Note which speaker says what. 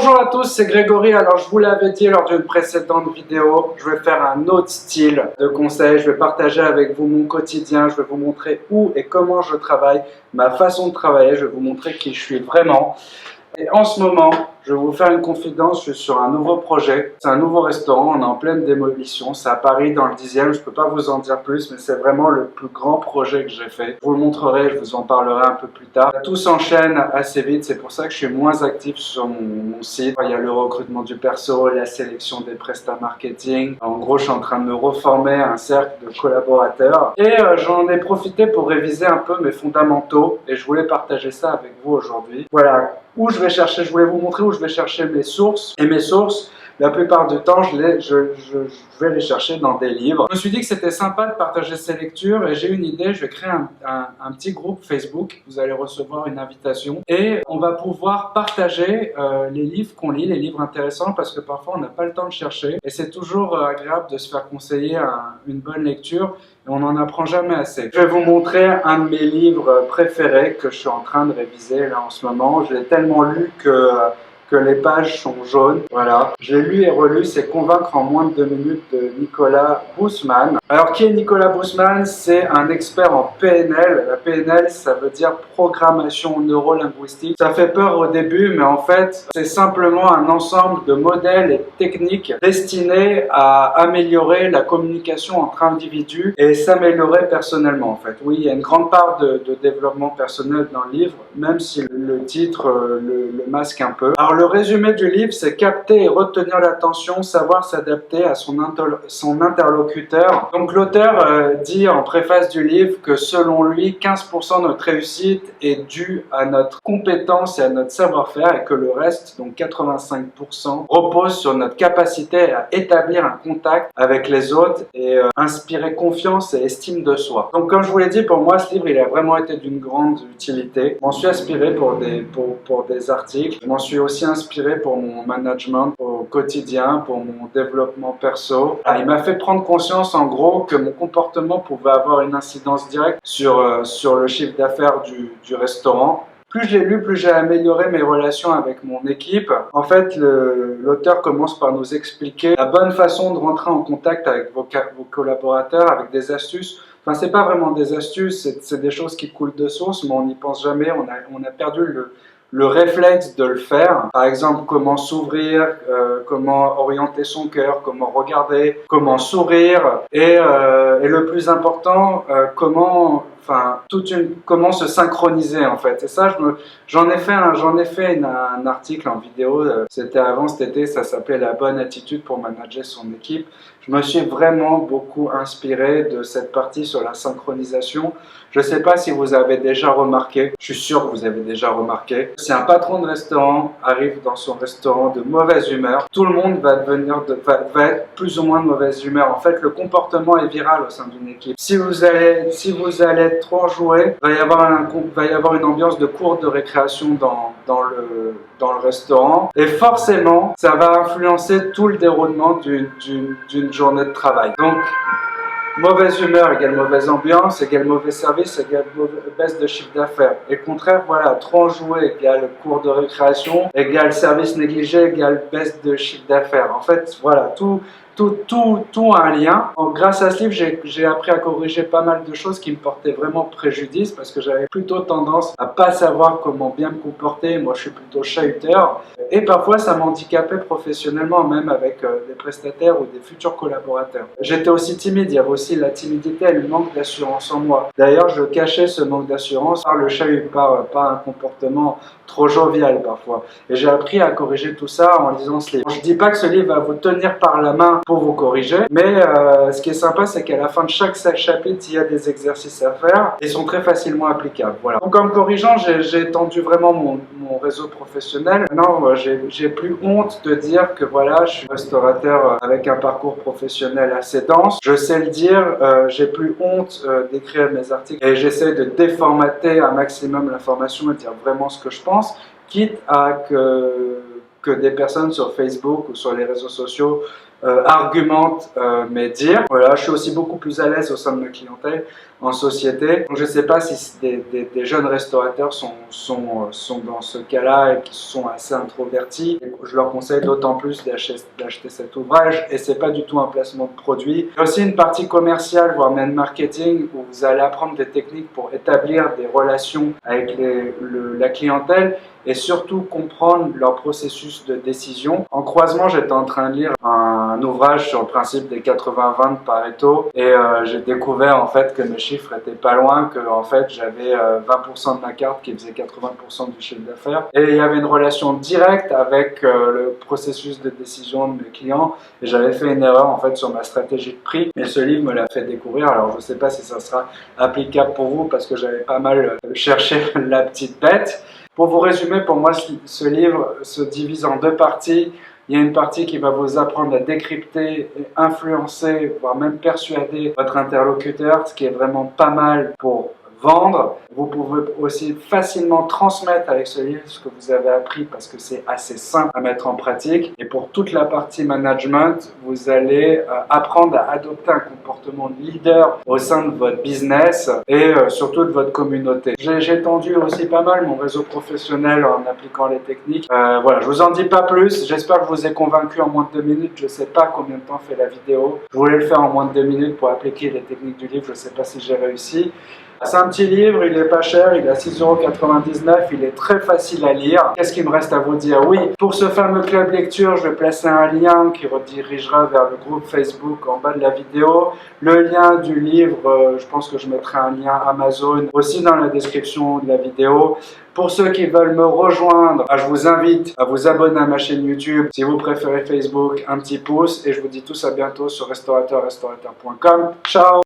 Speaker 1: Bonjour à tous, c'est Grégory. Alors je vous l'avais dit lors d'une précédente vidéo, je vais faire un autre style de conseil. Je vais partager avec vous mon quotidien, je vais vous montrer où et comment je travaille, ma façon de travailler, je vais vous montrer qui je suis vraiment. Et en ce moment, je vais vous faire une confidence, je suis sur un nouveau projet. C'est un nouveau restaurant, on est en pleine démolition. C'est à Paris, dans le 10e. Je ne peux pas vous en dire plus, mais c'est vraiment le plus grand projet que j'ai fait. Je vous le montrerai, je vous en parlerai un peu plus tard. Tout s'enchaîne assez vite, c'est pour ça que je suis moins actif sur mon site. Il y a le recrutement du perso, la sélection des prestats marketing. En gros, je suis en train de me reformer un cercle de collaborateurs. Et j'en ai profité pour réviser un peu mes fondamentaux. Et je voulais partager ça avec vous aujourd'hui. Voilà. Où je vais chercher, je voulais vous montrer où je vais chercher mes sources. Et mes sources, la plupart du temps, je vais les chercher dans des livres. Je me suis dit que c'était sympa de partager ces lectures et j'ai une idée, je vais créer un petit groupe Facebook. Vous allez recevoir une invitation et on va pouvoir partager les livres qu'on lit, les livres intéressants, parce que parfois on n'a pas le temps de chercher et c'est toujours agréable de se faire conseiller une bonne lecture. Et on n'en apprend jamais assez. Je vais vous montrer un de mes livres préférés que je suis en train de réviser là en ce moment. Je l'ai tellement lu que les pages sont jaunes. Voilà. Je l'ai lu et relu, c'est Convaincre en moins de 2 minutes de Nicolas Bousman. Alors qui est Nicolas Bousman? C'est un expert en PNL. La PNL, ça veut dire programmation neurolinguistique. Ça fait peur au début, mais en fait, c'est simplement un ensemble de modèles et techniques destinés à améliorer la communication entre individus et s'améliorer personnellement en fait. Oui, il y a une grande part de développement personnel dans le livre, même si le titre le masque un peu. Alors le résumé du livre, c'est capter et retenir l'attention, savoir s'adapter à son interlocuteur. Donc l'auteur dit en préface du livre que selon lui, 15% de notre réussite est due à notre compétence et à notre savoir-faire et que le reste, donc 85%, repose sur notre capacité à établir un contact avec les autres et inspirer confiance et estime de soi. Donc comme je vous l'ai dit, pour moi ce livre il a vraiment été d'une grande utilité. Je m'en suis inspiré pour des articles, je m'en suis aussi inspiré pour mon management au quotidien, pour mon développement perso. Il m'a fait prendre conscience en gros que mon comportement pouvait avoir une incidence directe sur le chiffre d'affaires du restaurant. Plus je l'ai lu, plus j'ai amélioré mes relations avec mon équipe. En fait, l'auteur commence par nous expliquer la bonne façon de rentrer en contact avec vos collaborateurs, avec des astuces. Enfin, c'est pas vraiment des astuces, c'est des choses qui coulent de source, mais on n'y pense jamais. On a perdu le réflexe de le faire. Par exemple, comment s'ouvrir, comment orienter son cœur, comment regarder, comment sourire et le plus important, comment se synchroniser en fait. Et ça, j'en ai fait un article en vidéo, c'était avant cet été, ça s'appelait La bonne attitude pour manager son équipe. Je me suis vraiment beaucoup inspiré de cette partie sur la synchronisation. Je ne sais pas si vous avez déjà remarqué, je suis sûr que vous avez déjà remarqué, si un patron de restaurant arrive dans son restaurant de mauvaise humeur, tout le monde va être plus ou moins de mauvaise humeur. En fait, le comportement est viral au sein d'une équipe. Si vous allez être trop enjoué, va y avoir une ambiance de cour de récréation dans le restaurant. Et forcément, ça va influencer tout le déroulement d'une journée de travail. Donc, mauvaise humeur égale mauvaise ambiance, égale mauvais service, égale baisse de chiffre d'affaires. Et au contraire, voilà, trop enjoué égale cours de récréation, égale service négligé, égale baisse de chiffre d'affaires. En fait, voilà, tout a un lien. Donc, grâce à ce livre, j'ai appris à corriger pas mal de choses qui me portaient vraiment préjudice parce que j'avais plutôt tendance à pas savoir comment bien me comporter. Moi, je suis plutôt chahuteur. Et parfois, ça m'handicapait professionnellement, même avec des prestataires ou des futurs collaborateurs. J'étais aussi timide. Il y avait aussi la timidité et le manque d'assurance en moi. D'ailleurs, je cachais ce manque d'assurance par le chahut, par un comportement trop jovial parfois. Et j'ai appris à corriger tout ça en lisant ce livre. Je dis pas que ce livre va vous tenir par la main pour vous corriger, mais ce qui est sympa, c'est qu'à la fin de chaque chapitre, il y a des exercices à faire et ils sont très facilement applicables. Voilà. Donc, comme corrigeant, j'ai étendu vraiment mon réseau professionnel. Maintenant, j'ai plus honte de dire que voilà, je suis restaurateur avec un parcours professionnel assez dense. Je sais le dire, j'ai plus honte d'écrire mes articles et j'essaie de déformater un maximum l'information et dire vraiment ce que je pense, quitte à que des personnes sur Facebook ou sur les réseaux sociaux argumente mes dires. Voilà, je suis aussi beaucoup plus à l'aise au sein de ma clientèle en société. Donc, je ne sais pas si des jeunes restaurateurs sont dans ce cas-là et qui sont assez introvertis. Je leur conseille d'autant plus d'acheter cet ouvrage, et c'est pas du tout un placement de produit. Il y a aussi une partie commerciale, voire même marketing, où vous allez apprendre des techniques pour établir des relations avec la clientèle et surtout comprendre leur processus de décision. En croisement, j'étais en train de lire un ouvrage sur le principe des 80-20 de Pareto, et j'ai découvert en fait que mes chiffres étaient pas loin, que en fait j'avais 20% de ma carte qui faisait 80% du chiffre d'affaires, et il y avait une relation directe avec le processus de décision de mes clients, et j'avais fait une erreur en fait sur ma stratégie de prix, mais ce livre me l'a fait découvrir. Alors je ne sais pas si ça sera applicable pour vous parce que j'avais pas mal cherché la petite bête. Pour vous résumer, pour moi, ce livre se divise en deux parties. Il y a une partie qui va vous apprendre à décrypter, et influencer, voire même persuader votre interlocuteur, ce qui est vraiment pas mal pour vendre. Vous pouvez aussi facilement transmettre avec ce livre ce que vous avez appris parce que c'est assez simple à mettre en pratique. Et pour toute la partie management, vous allez apprendre à adopter un comportement de leader au sein de votre business et surtout de votre communauté. J'ai étendu aussi pas mal mon réseau professionnel en appliquant les techniques. Voilà, je vous en dis pas plus. J'espère que je vous ai convaincu en moins de 2 minutes. Je sais pas combien de temps fait la vidéo. Je voulais le faire en moins de 2 minutes pour appliquer les techniques du livre. Je sais pas si j'ai réussi. C'est un petit livre, il est pas cher, il est à 6,99 €, il est très facile à lire. Qu'est-ce qu'il me reste à vous dire? Oui, pour ce fameux club lecture, je vais placer un lien qui redirigera vers le groupe Facebook en bas de la vidéo. Le lien du livre, je pense que je mettrai un lien Amazon aussi dans la description de la vidéo. Pour ceux qui veulent me rejoindre, je vous invite à vous abonner à ma chaîne YouTube. Si vous préférez Facebook, un petit pouce. Et je vous dis tous à bientôt sur restaurateur.com. Ciao!